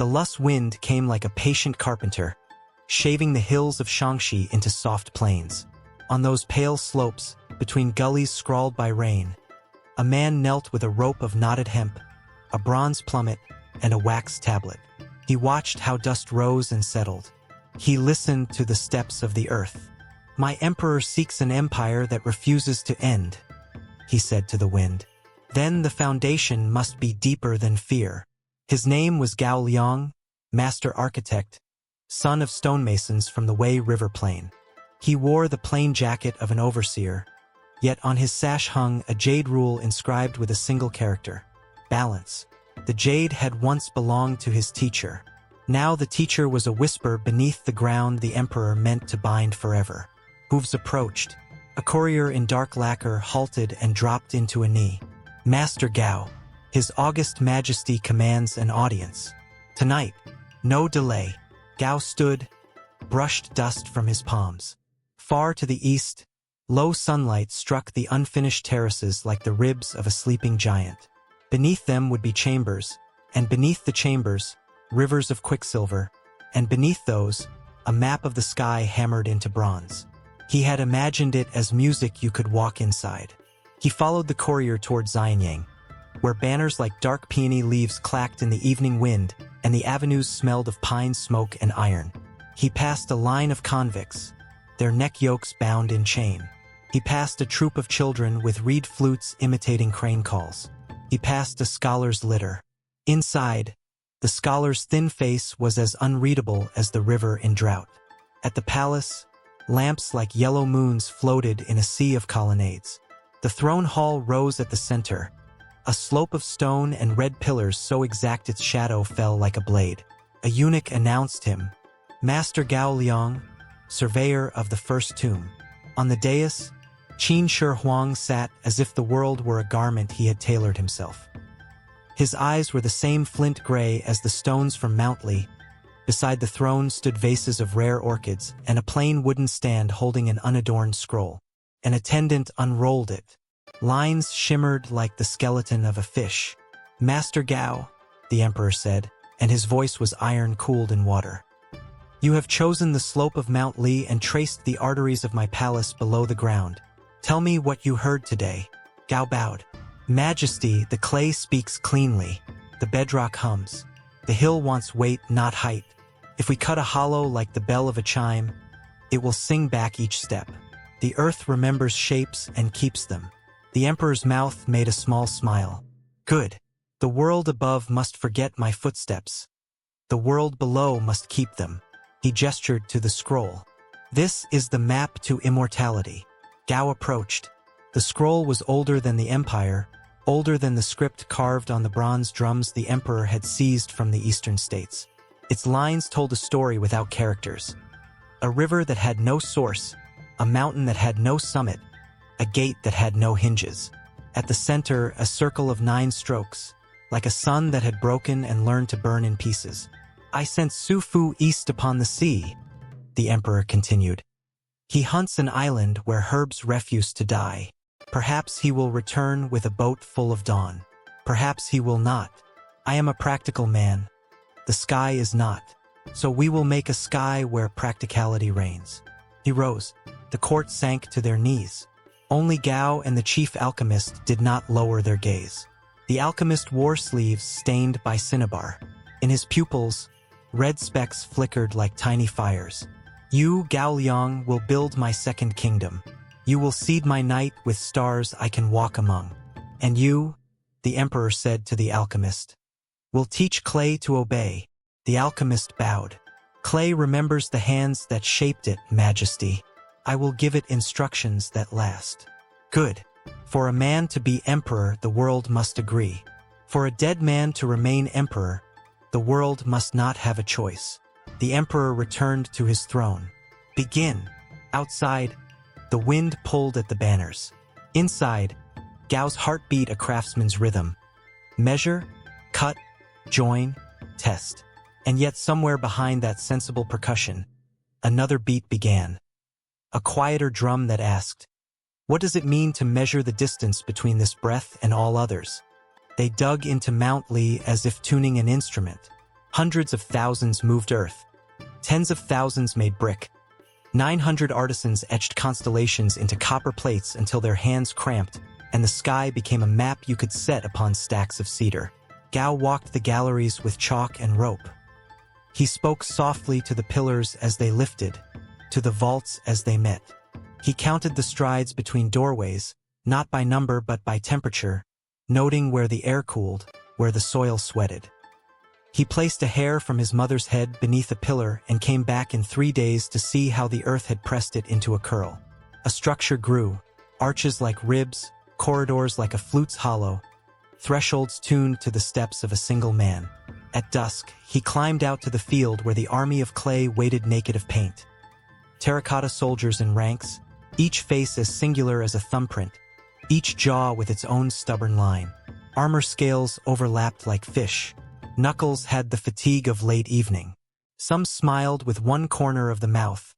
The lush wind came like a patient carpenter, shaving the hills of Shangxi into soft plains. On those pale slopes, between gullies scrawled by rain, a man knelt with a rope of knotted hemp, a bronze plummet, and a wax tablet. He watched how dust rose and settled. He listened to the steps of the earth. "My emperor seeks an empire that refuses to end," he said to the wind. "Then the foundation must be deeper than fear." His name was Gao Liang, master architect, son of stonemasons from the Wei River plain. He wore the plain jacket of an overseer, yet on his sash hung a jade rule inscribed with a single character: balance. The jade had once belonged to his teacher. Now the teacher was a whisper beneath the ground the emperor meant to bind forever. Hooves approached. A courier in dark lacquer halted and dropped into a knee. "Master Gao, His August Majesty commands an audience. Tonight, no delay." Gao stood, brushed dust from his palms. Far to the east, low sunlight struck the unfinished terraces like the ribs of a sleeping giant. Beneath them would be chambers, and beneath the chambers, rivers of quicksilver, and beneath those, a map of the sky hammered into bronze. He had imagined it as music you could walk inside. He followed the courier toward Xianyang, where banners like dark peony leaves clacked in the evening wind and the avenues smelled of pine smoke and iron. He passed a line of convicts, their neck yokes bound in chain. He passed a troop of children with reed flutes imitating crane calls. He passed a scholar's litter. Inside, the scholar's thin face was as unreadable as the river in drought. At the palace, lamps like yellow moons floated in a sea of colonnades. The throne hall rose at the center, a slope of stone and red pillars so exact its shadow fell like a blade. A eunuch announced him, "Master Gao Liang, surveyor of the first tomb." On the dais, Qin Shi Huang sat as if the world were a garment he had tailored himself. His eyes were the same flint gray as the stones from Mount Li. Beside the throne stood vases of rare orchids and a plain wooden stand holding an unadorned scroll. An attendant unrolled it. Lines shimmered like the skeleton of a fish. "Master Gao," the emperor said, and his voice was iron-cooled in water. "You have chosen the slope of Mount Li and traced the arteries of my palace below the ground. Tell me what you heard today." Gao bowed. "Majesty, the clay speaks cleanly. The bedrock hums. The hill wants weight, not height. If we cut a hollow like the bell of a chime, it will sing back each step. The earth remembers shapes and keeps them." The emperor's mouth made a small smile. "Good. The world above must forget my footsteps. The world below must keep them." He gestured to the scroll. "This is the map to immortality." Gao approached. The scroll was older than the empire, older than the script carved on the bronze drums the emperor had seized from the eastern states. Its lines told a story without characters. A river that had no source, a mountain that had no summit, a gate that had no hinges. At the center, a circle of 9 strokes, like a sun that had broken and learned to burn in pieces. "I sent Su Fu east upon the sea," the emperor continued. "He hunts an island where herbs refuse to die. Perhaps he will return with a boat full of dawn. Perhaps he will not. I am a practical man. The sky is not. So we will make a sky where practicality reigns." He rose. The court sank to their knees. Only Gao and the chief alchemist did not lower their gaze. The alchemist wore sleeves stained by cinnabar. In his pupils, red specks flickered like tiny fires. "You, Gao Liang, will build my second kingdom. You will seed my night with stars I can walk among. And you," the emperor said to the alchemist, "will teach clay to obey." The alchemist bowed. "Clay remembers the hands that shaped it, Majesty. I will give it instructions that last." "Good. For a man to be emperor, the world must agree. For a dead man to remain emperor, the world must not have a choice." The emperor returned to his throne. "Begin." Outside, the wind pulled at the banners. Inside, Gao's heart beat a craftsman's rhythm. Measure, cut, join, test. And yet somewhere behind that sensible percussion, another beat began. A quieter drum that asked, "What does it mean to measure the distance between this breath and all others?" They dug into Mount Li as if tuning an instrument. Hundreds of thousands moved earth. Tens of thousands made brick. 900 artisans etched constellations into copper plates until their hands cramped, and the sky became a map you could set upon stacks of cedar. Gao walked the galleries with chalk and rope. He spoke softly to the pillars as they lifted, to the vaults as they met. He counted the strides between doorways, not by number but by temperature, noting where the air cooled, where the soil sweated. He placed a hair from his mother's head beneath a pillar and came back in 3 days to see how the earth had pressed it into a curl. A structure grew, arches like ribs, corridors like a flute's hollow, thresholds tuned to the steps of a single man. At dusk, he climbed out to the field where the army of clay waited naked of paint. Terracotta soldiers in ranks, each face as singular as a thumbprint, each jaw with its own stubborn line. Armor scales overlapped like fish. Knuckles had the fatigue of late evening. Some smiled with one corner of the mouth,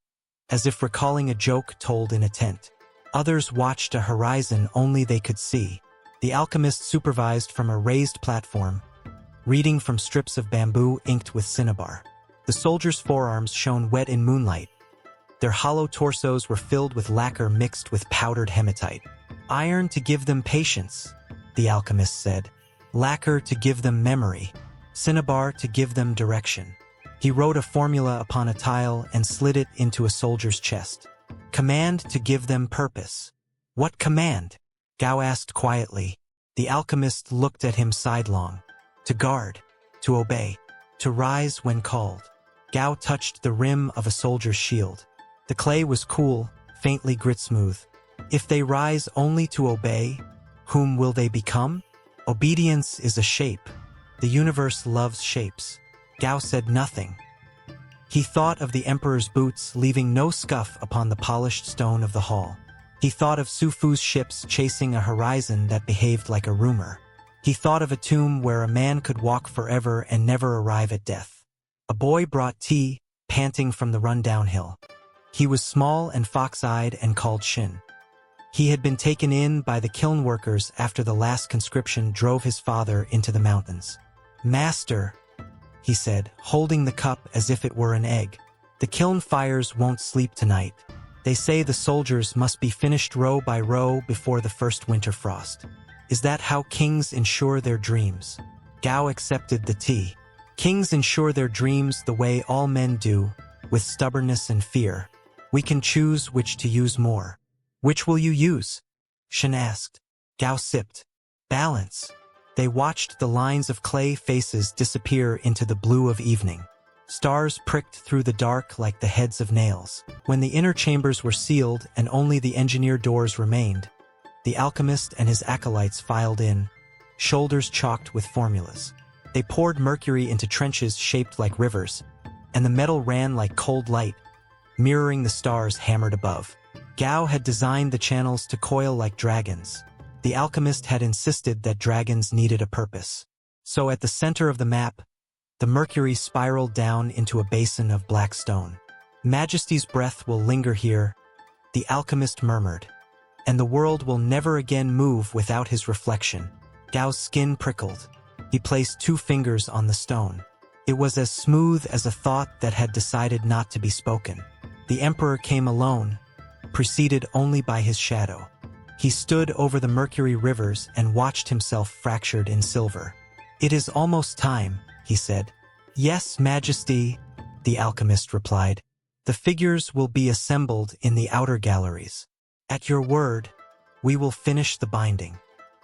as if recalling a joke told in a tent. Others watched a horizon only they could see. The alchemist supervised from a raised platform, reading from strips of bamboo inked with cinnabar. The soldiers' forearms shone wet in moonlight. Their hollow torsos were filled with lacquer mixed with powdered hematite. Iron to give them patience, the alchemist said. Lacquer to give them memory. Cinnabar to give them direction. He wrote a formula upon a tile and slid it into a soldier's chest. Command to give them purpose. What command? Gao asked quietly. The alchemist looked at him sidelong. To guard, to obey, to rise when called. Gao touched the rim of a soldier's shield. The clay was cool, faintly grit-smooth. If they rise only to obey, whom will they become? Obedience is a shape. The universe loves shapes. Gao said nothing. He thought of the emperor's boots leaving no scuff upon the polished stone of the hall. He thought of Su Fu's ships chasing a horizon that behaved like a rumor. He thought of a tomb where a man could walk forever and never arrive at death. A boy brought tea, panting from the run-down hill. He was small and fox-eyed and called Shin. He had been taken in by the kiln workers after the last conscription drove his father into the mountains. Master, he said, holding the cup as if it were an egg. The kiln fires won't sleep tonight. They say the soldiers must be finished row by row before the first winter frost. Is that how kings ensure their dreams? Gao accepted the tea. Kings ensure their dreams the way all men do, with stubbornness and fear. We can choose which to use more. Which will you use? Shin asked. Gao sipped. Balance. They watched the lines of clay faces disappear into the blue of evening. Stars pricked through the dark like the heads of nails. When the inner chambers were sealed and only the engineer doors remained, the alchemist and his acolytes filed in, shoulders chalked with formulas. They poured mercury into trenches shaped like rivers, and the metal ran like cold light, mirroring the stars hammered above. Gao had designed the channels to coil like dragons. The alchemist had insisted that dragons needed a purpose. So at the center of the map, the mercury spiraled down into a basin of black stone. Majesty's breath will linger here, the alchemist murmured, and the world will never again move without his reflection. Gao's skin prickled. He placed 2 fingers on the stone. It was as smooth as a thought that had decided not to be spoken. The emperor came alone, preceded only by his shadow. He stood over the mercury rivers and watched himself fractured in silver. It is almost time, he said. Yes, Majesty, the alchemist replied. The figures will be assembled in the outer galleries. At your word, we will finish the binding.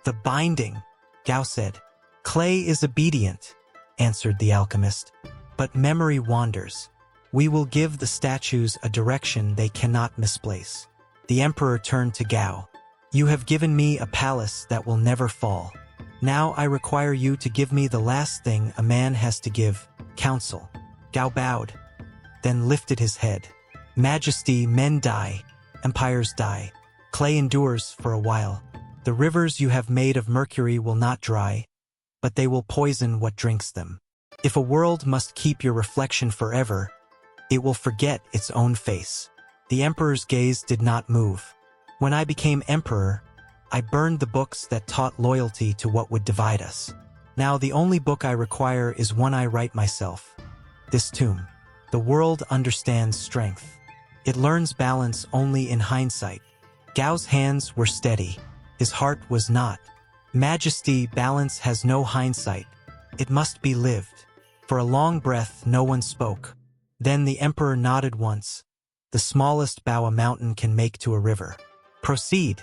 The binding, Gao said. Clay is obedient, answered the alchemist, but memory wanders. We will give the statues a direction they cannot misplace. The emperor turned to Gao. You have given me a palace that will never fall. Now I require you to give me the last thing a man has to give, counsel. Gao bowed, then lifted his head. Majesty, men die, empires die. Clay endures for a while. The rivers you have made of mercury will not dry, but they will poison what drinks them. If a world must keep your reflection forever, it will forget its own face. The emperor's gaze did not move. When I became emperor, I burned the books that taught loyalty to what would divide us. Now the only book I require is one I write myself. This tomb. The world understands strength. It learns balance only in hindsight. Gao's hands were steady. His heart was not. Majesty, balance has no hindsight. It must be lived. For a long breath, no one spoke. Then the emperor nodded once. The smallest bow a mountain can make to a river. Proceed,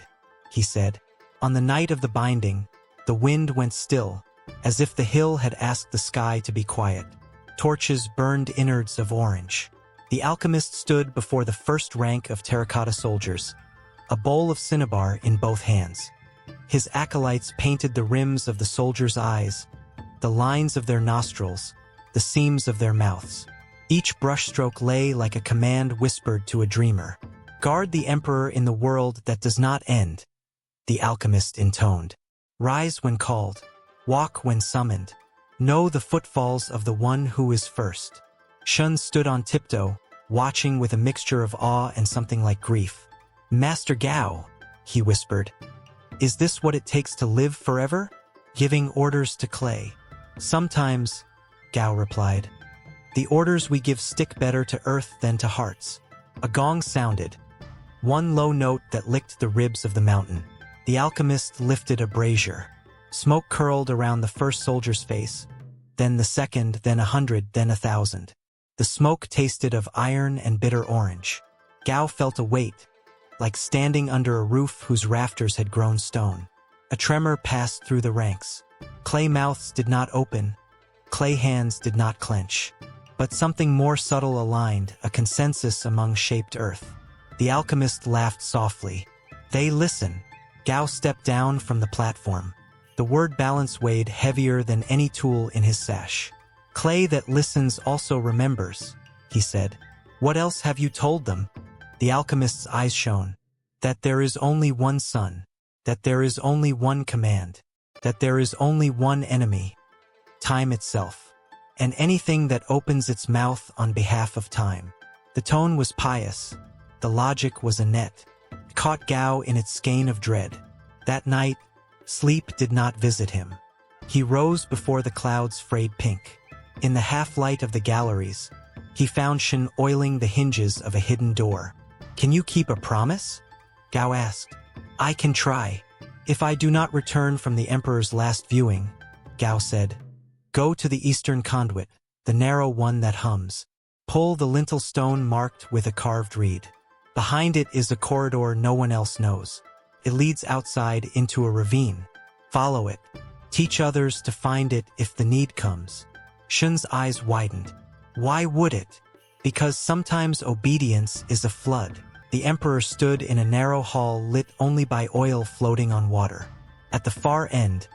he said. On the night of the binding, the wind went still, as if the hill had asked the sky to be quiet. Torches burned innards of orange. The alchemist stood before the first rank of terracotta soldiers, a bowl of cinnabar in both hands. His acolytes painted the rims of the soldiers' eyes, the lines of their nostrils, the seams of their mouths. Each brushstroke lay like a command whispered to a dreamer. Guard the emperor in the world that does not end, the alchemist intoned. Rise when called, walk when summoned. Know the footfalls of the one who is first. Shun stood on tiptoe, watching with a mixture of awe and something like grief. Master Gao, he whispered, is this what it takes to live forever? Giving orders to clay. Sometimes, Gao replied. The orders we give stick better to earth than to hearts. A gong sounded, one low note that licked the ribs of the mountain. The alchemist lifted a brazier. Smoke curled around the first soldier's face, then the second, then 100, then 1,000. The smoke tasted of iron and bitter orange. Gao felt a weight, like standing under a roof whose rafters had grown stone. A tremor passed through the ranks. Clay mouths did not open, clay hands did not clench. But something more subtle aligned, a consensus among shaped earth. The alchemist laughed softly. They listen. Gao stepped down from the platform. The word balance weighed heavier than any tool in his sash. Clay that listens also remembers, he said. What else have you told them? The alchemist's eyes shone. That there is only one sun. That there is only one command. That there is only one enemy. Time itself. And anything that opens its mouth on behalf of time. The tone was pious. The logic was a net. It caught Gao in its skein of dread. That night, sleep did not visit him. He rose before the clouds frayed pink. In the half-light of the galleries, he found Shen oiling the hinges of a hidden door. Can you keep a promise? Gao asked. I can try. If I do not return from the emperor's last viewing, Gao said. Go to the eastern conduit, the narrow one that hums. Pull the lintel stone marked with a carved reed. Behind it is a corridor no one else knows. It leads outside into a ravine. Follow it. Teach others to find it if the need comes. Shun's eyes widened. Why would it? Because sometimes obedience is a flood. The emperor stood in a narrow hall lit only by oil floating on water. At the far end,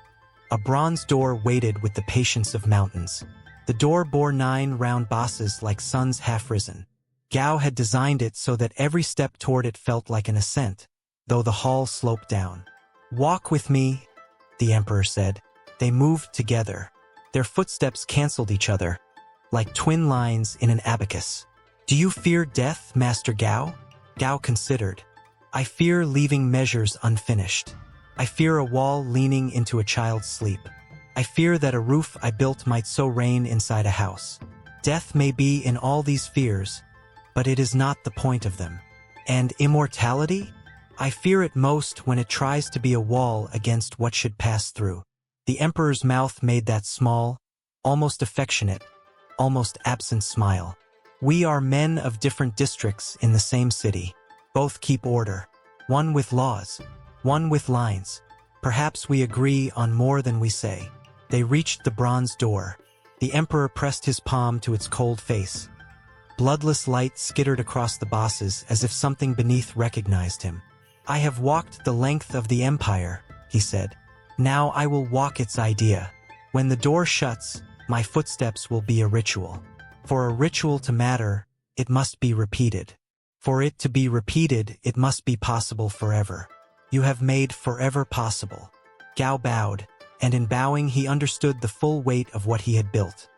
a bronze door waited with the patience of mountains. The door bore 9 round bosses like suns half-risen. Gao had designed it so that every step toward it felt like an ascent, though the hall sloped down. Walk with me, the emperor said. They moved together. Their footsteps canceled each other, like twin lines in an abacus. Do you fear death, Master Gao? Gao considered. I fear leaving measures unfinished. I fear a wall leaning into a child's sleep. I fear that a roof I built might sow rain inside a house. Death may be in all these fears, but it is not the point of them. And immortality? I fear it most when it tries to be a wall against what should pass through. The emperor's mouth made that small, almost affectionate, almost absent smile. We are men of different districts in the same city. Both keep order. One with laws, one with lines. Perhaps we agree on more than we say. They reached the bronze door. The emperor pressed his palm to its cold face. Bloodless light skittered across the bosses as if something beneath recognized him. I have walked the length of the empire, he said. Now I will walk its idea. When the door shuts, my footsteps will be a ritual. For a ritual to matter, it must be repeated. For it to be repeated, it must be possible forever. You have made forever possible. Gao bowed, and in bowing he understood the full weight of what he had built.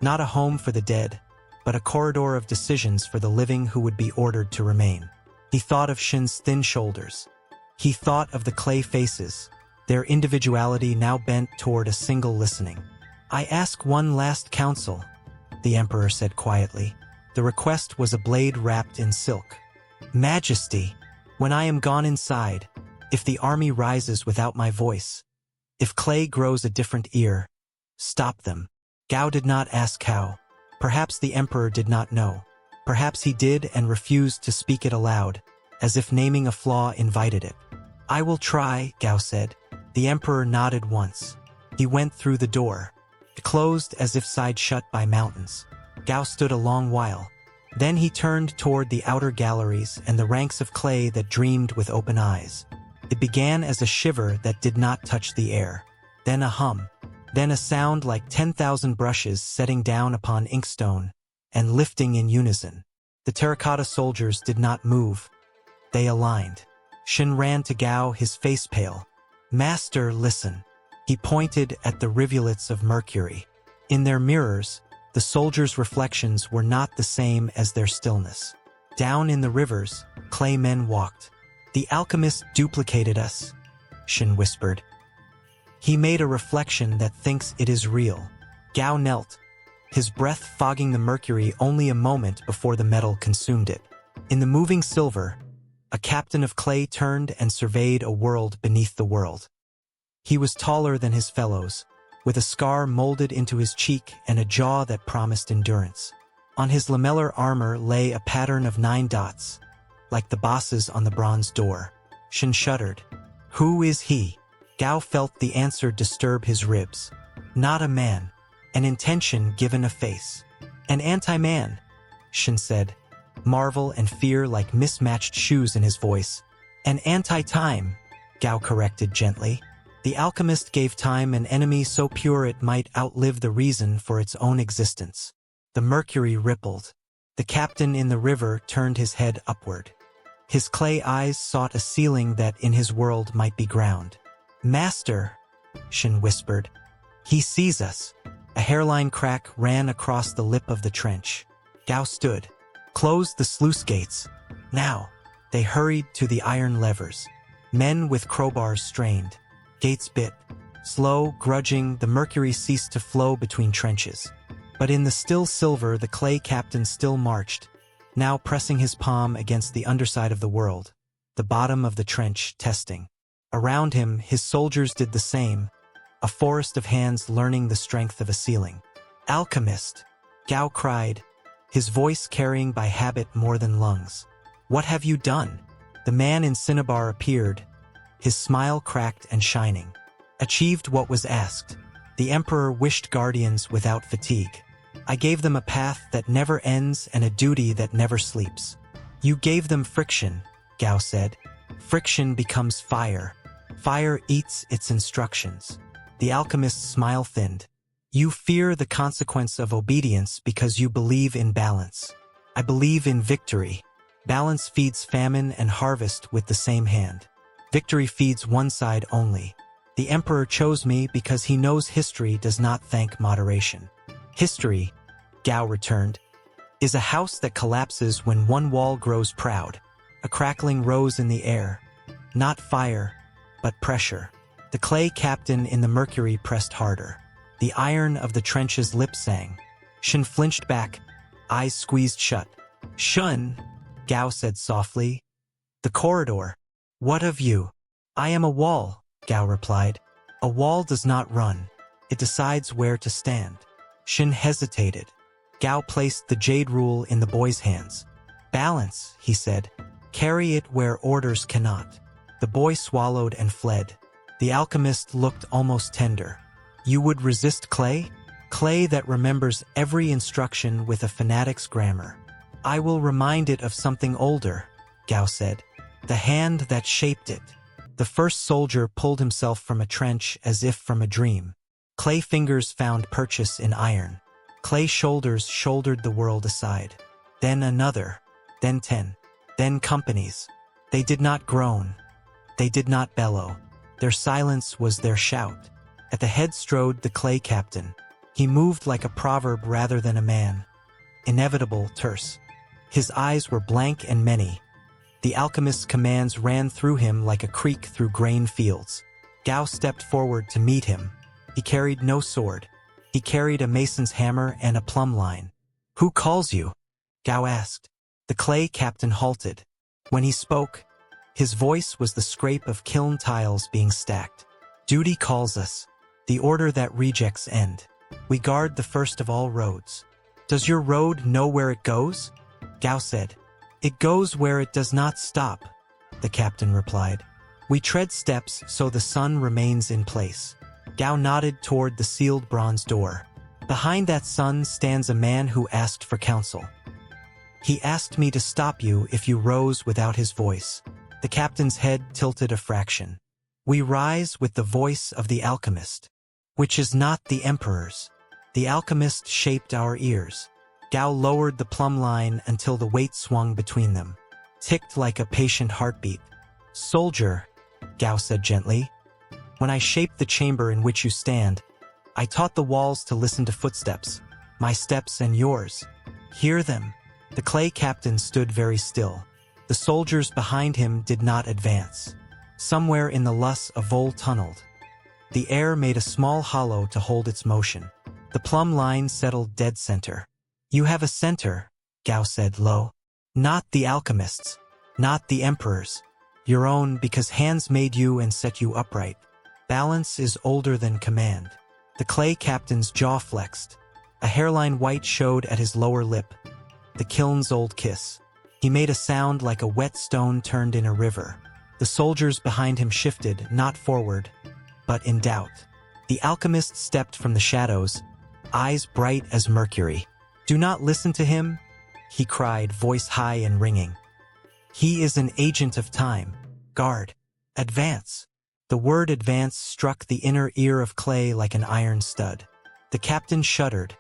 Not a home for the dead, but a corridor of decisions for the living who would be ordered to remain. He thought of Shin's thin shoulders. He thought of the clay faces, their individuality now bent toward a single listening. "I ask one last counsel," the emperor said quietly. The request was a blade wrapped in silk. "Majesty, when I am gone inside, if the army rises without my voice, if clay grows a different ear, stop them." Gao did not ask how. Perhaps the emperor did not know. Perhaps he did and refused to speak it aloud, as if naming a flaw invited it. "I will try," Gao said. The emperor nodded once. He went through the door. It closed as if side shut by mountains. Gao stood a long while. Then he turned toward the outer galleries and the ranks of clay that dreamed with open eyes. It began as a shiver that did not touch the air. Then a hum. Then a sound like 10,000 brushes setting down upon inkstone and lifting in unison. The terracotta soldiers did not move. They aligned. Qin ran to Gao, his face pale. "Master, listen." He pointed at the rivulets of mercury. In their mirrors, the soldiers' reflections were not the same as their stillness. Down in the rivers, clay men walked. "The alchemist duplicated us," Qin whispered. "He made a reflection that thinks it is real." Gao knelt, his breath fogging the mercury only a moment before the metal consumed it. In the moving silver, a captain of clay turned and surveyed a world beneath the world. He was taller than his fellows, with a scar molded into his cheek and a jaw that promised endurance. On his lamellar armor lay a pattern of 9 dots, like the bosses on the bronze door. Qin shuddered. "Who is he?" Gao felt the answer disturb his ribs. "Not a man. An intention given a face." "An anti-man," Qin said, marvel and fear like mismatched shoes in his voice. "An anti-time," Gao corrected gently. "The alchemist gave time an enemy so pure it might outlive the reason for its own existence." The mercury rippled. The captain in the river turned his head upward. His clay eyes sought a ceiling that in his world might be ground. "Master," Qin whispered. "He sees us." A hairline crack ran across the lip of the trench. Gao stood. "Close the sluice gates. Now." They hurried to the iron levers. Men with crowbars strained. Gates bit. Slow, grudging, the mercury ceased to flow between trenches. But in the still silver, the clay captain still marched, now pressing his palm against the underside of the world, the bottom of the trench testing. Around him, his soldiers did the same, a forest of hands learning the strength of a ceiling. "Alchemist," Gao cried, his voice carrying by habit more than lungs. "What have you done?" The man in cinnabar appeared, his smile cracked and shining. "Achieved what was asked. The emperor wished guardians without fatigue. I gave them a path that never ends and a duty that never sleeps." "You gave them friction," Gao said. "Friction becomes fire. Fire eats its instructions." The alchemist's smile thinned. "You fear the consequence of obedience because you believe in balance. I believe in victory. Balance feeds famine and harvest with the same hand. Victory feeds one side only. The emperor chose me because he knows history does not thank moderation." "History," Gao returned, "is a house that collapses when one wall grows proud." A crackling rose in the air. Not fire, but pressure. The clay captain in the mercury pressed harder. The iron of the trench's lip sang. Qin flinched back, eyes squeezed shut. "Shun," Gao said softly. "The corridor. What of you?" "I am a wall," Gao replied. "A wall does not run. It decides where to stand." Qin hesitated. Gao placed the jade rule in the boy's hands. "Balance," he said. "Carry it where orders cannot." The boy swallowed and fled. The alchemist looked almost tender. "You would resist clay? Clay that remembers every instruction with a fanatic's grammar." "I will remind it of something older," Gao said. "The hand that shaped it." The first soldier pulled himself from a trench as if from a dream. Clay fingers found purchase in iron. Clay shoulders shouldered the world aside. Then another, then 10, then companies. They did not groan. They did not bellow. Their silence was their shout. At the head strode the clay captain. He moved like a proverb rather than a man. Inevitable, terse. His eyes were blank and many. The alchemist's commands ran through him like a creek through grain fields. Gao stepped forward to meet him. He carried no sword. He carried a mason's hammer and a plumb line. "Who calls you?" Gao asked. The clay captain halted. When he spoke, his voice was the scrape of kiln tiles being stacked. "Duty calls us. The order that rejects end. We guard the first of all roads." "Does your road know where it goes?" Gao said. "It goes where it does not stop," the captain replied. "We tread steps so the sun remains in place." Gao nodded toward the sealed bronze door. "Behind that sun stands a man who asked for counsel. He asked me to stop you if you rose without his voice." The captain's head tilted a fraction. "We rise with the voice of the alchemist, which is not the emperor's. The alchemist shaped our ears." Gao lowered the plumb line until the weight swung between them, ticked like a patient heartbeat. "Soldier," Gao said gently, "when I shaped the chamber in which you stand, I taught the walls to listen to footsteps, my steps and yours. Hear them." The clay captain stood very still. The soldiers behind him did not advance. Somewhere in the luss a vole tunneled. The air made a small hollow to hold its motion. The plumb line settled dead center. "You have a center," Gao said low. "Not the alchemist's, not the emperor's. Your own, because hands made you and set you upright. Balance is older than command." The clay captain's jaw flexed. A hairline white showed at his lower lip. The kiln's old kiss. He made a sound like a wet stone turned in a river. The soldiers behind him shifted, not forward, but in doubt. The alchemist stepped from the shadows, eyes bright as mercury. "Do not listen to him," he cried, voice high and ringing. "He is an agent of time. Guard. Advance." The word advance struck the inner ear of clay like an iron stud. The captain shuddered,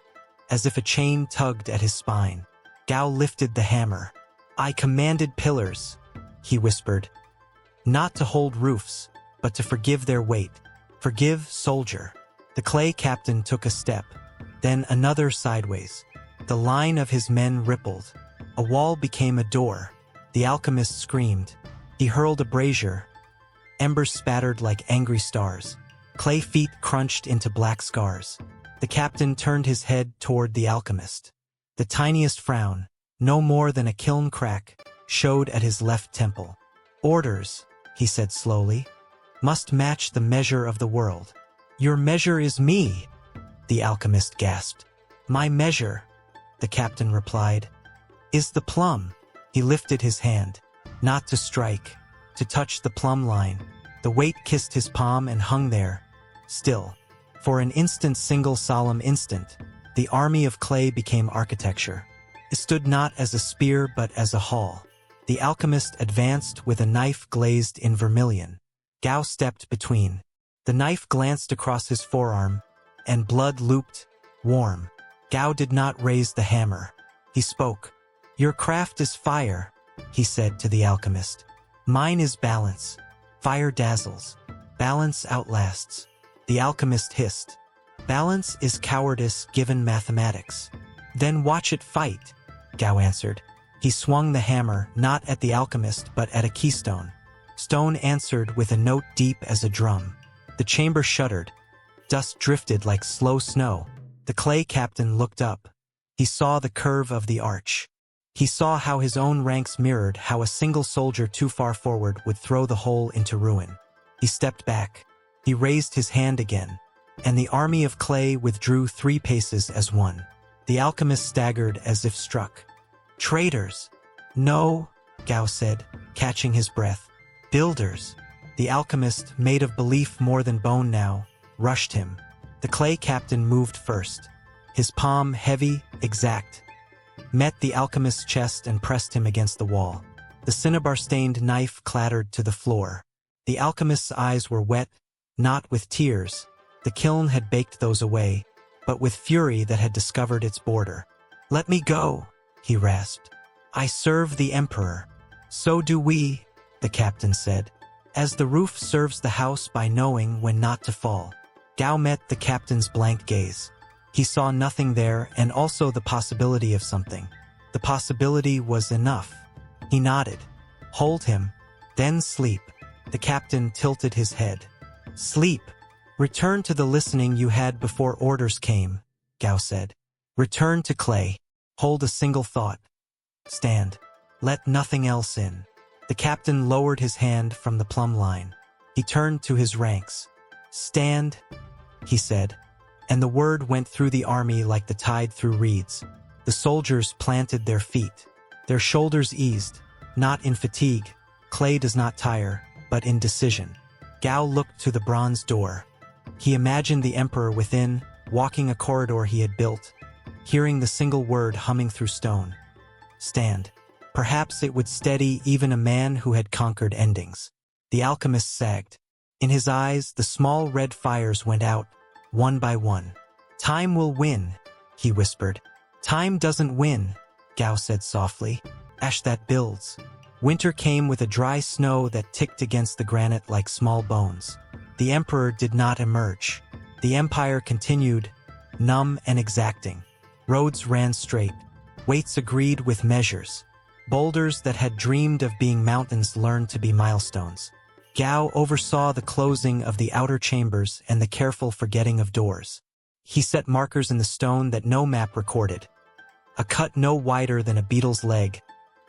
as if a chain tugged at his spine. Gao lifted the hammer. "I commanded pillars," he whispered. "Not to hold roofs, but to forgive their weight. Forgive, soldier." The clay captain took a step, then another sideways. The line of his men rippled. A wall became a door. The alchemist screamed. He hurled a brazier. Embers spattered like angry stars. Clay feet crunched into black scars. The captain turned his head toward the alchemist. The tiniest frown, no more than a kiln crack, showed at his left temple. "Orders," he said slowly, "must match the measure of the world." "Your measure is me," the alchemist gasped. "My measure," the captain replied, "is the plumb." He lifted his hand, not to strike, to touch the plumb line. The weight kissed his palm and hung there, still. For an instant, single solemn instant, the army of clay became architecture. It stood not as a spear but as a hall. The alchemist advanced with a knife glazed in vermilion. Gao stepped between. The knife glanced across his forearm, and blood looped, warm. Gao did not raise the hammer. He spoke. "Your craft is fire," he said to the alchemist. "Mine is balance. Fire dazzles. Balance outlasts." The alchemist hissed. "Balance is cowardice given mathematics." "Then watch it fight," Gao answered. He swung the hammer, not at the alchemist but at a keystone. Stone answered with a note deep as a drum. The chamber shuddered. Dust drifted like slow snow. The clay captain looked up. He saw the curve of the arch. He saw how his own ranks mirrored how a single soldier too far forward would throw the whole into ruin. He stepped back. He raised his hand again, and the army of clay withdrew 3 paces as one. The alchemist staggered as if struck. "Traitors!" "No," Gao said, catching his breath. "Builders." The alchemist, made of belief more than bone now, rushed him. The clay captain moved first. His palm, heavy, exact, met the alchemist's chest and pressed him against the wall. The cinnabar-stained knife clattered to the floor. The alchemist's eyes were wet, not with tears. The kiln had baked those away, but with fury that had discovered its border. "Let me go," he rasped. "I serve the emperor." "So do we," the captain said. "As the roof serves the house by knowing when not to fall." Gao met the captain's blank gaze. He saw nothing there and also the possibility of something. The possibility was enough. He nodded. "Hold him, then sleep." The captain tilted his head. Sleep. Return to the listening you had before orders came, Gao said. Return to clay. Hold a single thought. Stand. Let nothing else in. The captain lowered his hand from the plumb line. He turned to his ranks. Stand, he said, and the word went through the army like the tide through reeds. The soldiers planted their feet. Their shoulders eased, not in fatigue. Clay does not tire, but in decision. Gao looked to the bronze door. He imagined the emperor within, walking a corridor he had built, hearing the single word humming through stone. Stand. Perhaps it would steady even a man who had conquered endings. The alchemist sagged. In his eyes, the small red fires went out, one by one. Time will win, he whispered. Time doesn't win, Gao said softly. Ash that builds. Winter came with a dry snow that ticked against the granite like small bones. The emperor did not emerge. The empire continued, numb and exacting. Roads ran straight. Weights agreed with measures. Boulders that had dreamed of being mountains learned to be milestones. Gao oversaw the closing of the outer chambers and the careful forgetting of doors. He set markers in the stone that no map recorded. A cut no wider than a beetle's leg.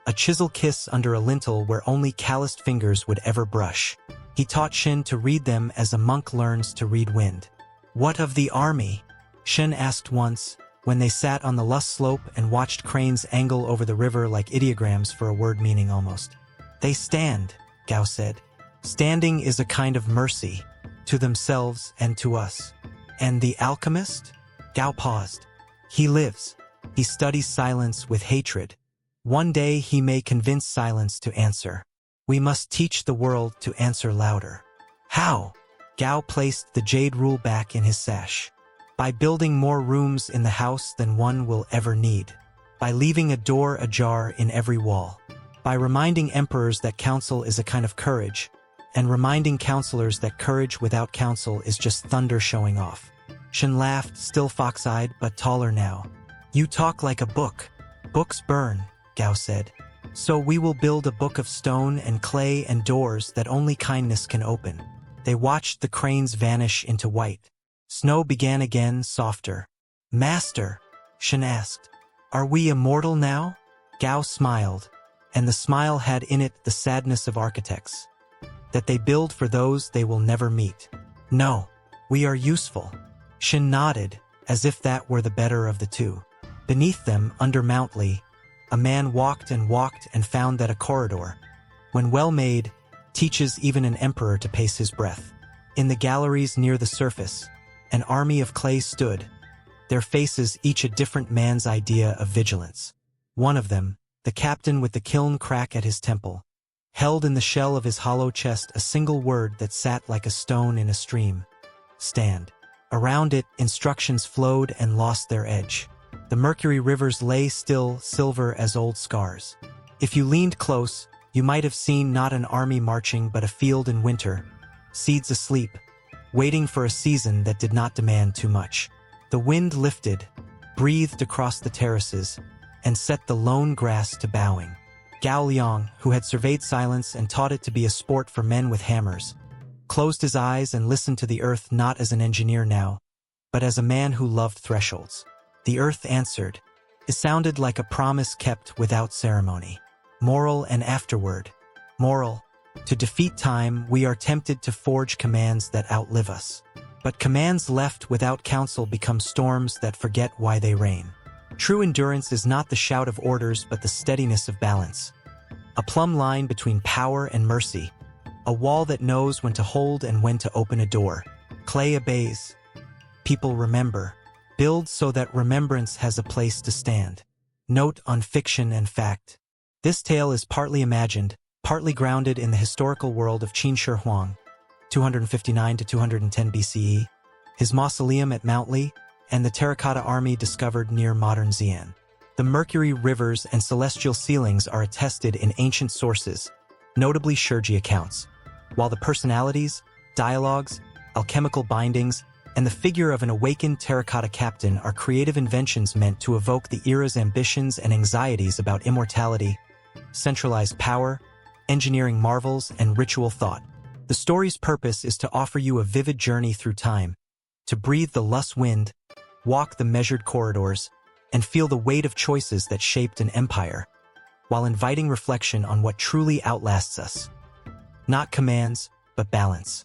A chisel kiss under a lintel where only calloused fingers would ever brush. He taught Qin to read them as a monk learns to read wind. What of the army? Qin asked once, when they sat on the Lus slope and watched cranes angle over the river like ideograms for a word meaning almost. They stand, Gao said. Standing is a kind of mercy, to themselves and to us. And the alchemist? Gao paused. He lives. He studies silence with hatred. One day he may convince silence to answer. We must teach the world to answer louder. How? Gao placed the jade rule back in his sash. By building more rooms in the house than one will ever need. By leaving a door ajar in every wall. By reminding emperors that counsel is a kind of courage, and reminding counselors that courage without counsel is just thunder showing off. Qin laughed, still fox-eyed but taller now. You talk like a book. Books burn, Gao said. So we will build a book of stone and clay and doors that only kindness can open. They watched the cranes vanish into white. Snow began again, softer. Master, Qin asked, are we immortal now? Gao smiled, and the smile had in it the sadness of architects. That they build for those they will never meet. No, we are useful. Qin nodded, as if that were the better of the two. Beneath them, under Mount Li, a man walked and found that a corridor, when well made, teaches even an emperor to pace his breath. In the galleries near the surface, an army of clay stood, their faces each a different man's idea of vigilance. One of them, the captain with the kiln crack at his temple, held in the shell of his hollow chest a single word that sat like a stone in a stream. Stand. Around it, instructions flowed and lost their edge. The mercury rivers lay still, silver as old scars. If you leaned close, you might have seen not an army marching but a field in winter, seeds asleep, waiting for a season that did not demand too much. The wind lifted, breathed across the terraces, and set the lone grass to bowing. Gao Liang, who had surveyed silence and taught it to be a sport for men with hammers, closed his eyes and listened to the earth not as an engineer now, but as a man who loved thresholds. The earth answered. It sounded like a promise kept without ceremony. Moral and afterward. Moral. To defeat time, we are tempted to forge commands that outlive us. But commands left without counsel become storms that forget why they reign. True endurance is not the shout of orders but the steadiness of balance. A plumb line between power and mercy. A wall that knows when to hold and when to open a door. Clay obeys. People remember. Build so that remembrance has a place to stand. Note on fiction and fact. This tale is partly imagined, partly grounded in the historical world of Qin Shi Huang, 259 to 210 BCE, his mausoleum at Mount Li, and the Terracotta Army discovered near modern Xi'an. The mercury rivers and celestial ceilings are attested in ancient sources, notably Shurji accounts, while the personalities, dialogues, alchemical bindings, and the figure of an awakened terracotta captain are creative inventions meant to evoke the era's ambitions and anxieties about immortality, centralized power, engineering marvels, and ritual thought. The story's purpose is to offer you a vivid journey through time, to breathe the lush wind, walk the measured corridors, and feel the weight of choices that shaped an empire, while inviting reflection on what truly outlasts us. Not commands, but balance.